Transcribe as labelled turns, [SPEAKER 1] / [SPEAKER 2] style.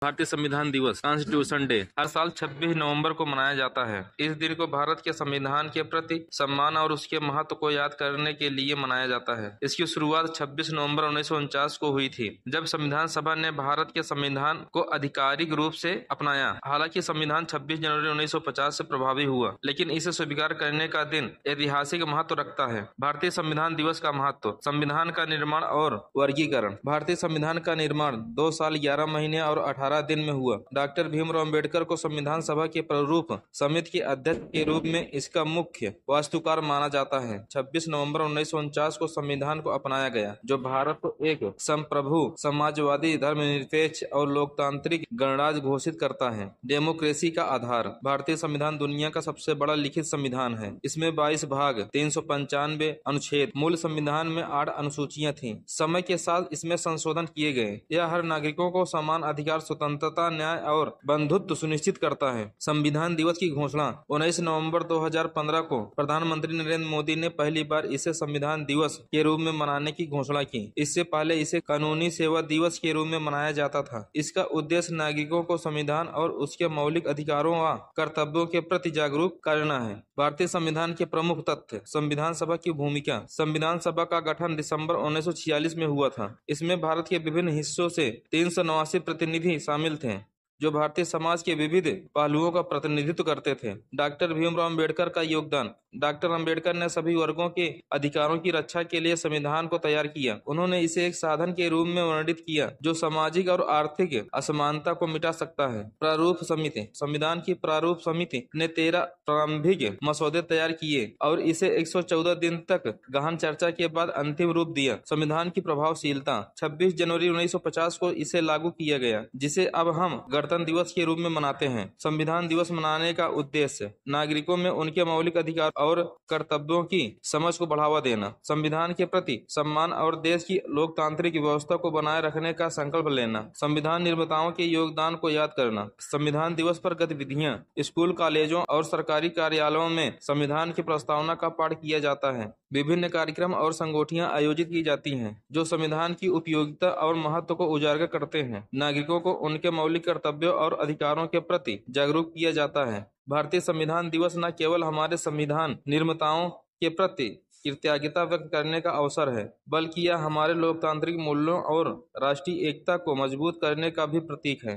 [SPEAKER 1] भारतीय संविधान दिवस कॉन्स्टिट्यूशन डे हर साल 26 नवंबर को मनाया जाता है। इस दिन को भारत के संविधान के प्रति सम्मान और उसके महत्व को याद करने के लिए मनाया जाता है। इसकी शुरुआत 26 नवंबर 1949 को हुई थी, जब संविधान सभा ने भारत के संविधान को आधिकारिक रूप से अपनाया। हालांकि संविधान 26 जनवरी 1950 से प्रभावी हुआ, लेकिन इसे स्वीकार करने का दिन ऐतिहासिक महत्व रखता है। भारतीय संविधान दिवस का महत्व। संविधान का निर्माण और वर्गीकरण। भारतीय संविधान का निर्माण 2 साल 11 महीने और 18 दिन में हुआ। डॉक्टर भीमराव अंबेडकर को संविधान सभा के प्रारूप समिति के अध्यक्ष के रूप में इसका मुख्य वास्तुकार माना जाता है। 26 नवंबर 1949 को संविधान को अपनाया गया, जो भारत को एक संप्रभु, समाजवादी, धर्मनिरपेक्ष और लोकतांत्रिक गणराज्य घोषित करता है। डेमोक्रेसी का आधार। भारतीय संविधान दुनिया का सबसे बड़ा लिखित संविधान है। इसमें 22 भाग, 395 अनुच्छेद। मूल संविधान में 8 अनुसूचियां थीं। समय के साथ इसमें संशोधन किए गए। यह हर नागरिकों को समान अधिकार, स्वतंत्रता, न्याय और बंधुत्व सुनिश्चित करता है। संविधान दिवस की घोषणा 19 नवंबर 2015 को प्रधानमंत्री नरेंद्र मोदी ने पहली बार इसे संविधान दिवस के रूप में मनाने की घोषणा की। इससे पहले इसे कानूनी सेवा दिवस के रूप में मनाया जाता था। इसका उद्देश्य नागरिकों को संविधान और उसके मौलिक अधिकारों व कर्तव्यों के प्रति जागरूक करना है। भारतीय संविधान के प्रमुख तथ्य। संविधान सभा की भूमिका। संविधान सभा का गठन दिसंबर 1946 में हुआ था। इसमें भारत के विभिन्न हिस्सों से 389 प्रतिनिधि शामिल थे, जो भारतीय समाज के विविध पहलुओं का प्रतिनिधित्व करते थे। डॉक्टर भीमराव अंबेडकर का योगदान। डॉक्टर अंबेडकर ने सभी वर्गों के अधिकारों की रक्षा के लिए संविधान को तैयार किया। उन्होंने इसे एक साधन के रूप में वर्णित किया, जो सामाजिक और आर्थिक असमानता को मिटा सकता है। प्रारूप समिति। संविधान की प्रारूप समिति ने 13 प्रारंभिक मसौदे तैयार किए और इसे 114 दिन तक गहन चर्चा के बाद अंतिम रूप दिया। संविधान की प्रभावशीलता। 26 जनवरी 1950 को इसे लागू किया गया, जिसे अब हम गणतंत्र दिवस के रूप में मनाते हैं। संविधान दिवस मनाने का उद्देश्य नागरिकों में उनके मौलिक अधिकार और कर्तव्यों की समझ को बढ़ावा देना, संविधान के प्रति सम्मान और देश की लोकतांत्रिक व्यवस्था को बनाए रखने का संकल्प लेना, संविधान निर्माताओं के योगदान को याद करना। संविधान दिवस पर गतिविधियां। स्कूल, कॉलेजों और सरकारी कार्यालयों में संविधान की प्रस्तावना का पाठ किया जाता है। विभिन्न कार्यक्रम और संगोष्ठियां आयोजित की जाती हैं, जो संविधान की उपयोगिता और महत्व को उजागर करते हैं। नागरिकों को उनके मौलिक कर्तव्यों और अधिकारों के प्रति जागरूक किया जाता है। भारतीय संविधान दिवस न केवल हमारे संविधान निर्माताओं के प्रति कृतज्ञता व्यक्त करने का अवसर है, बल्कि यह हमारे लोकतांत्रिक मूल्यों और राष्ट्रीय एकता को मजबूत करने का भी प्रतीक है।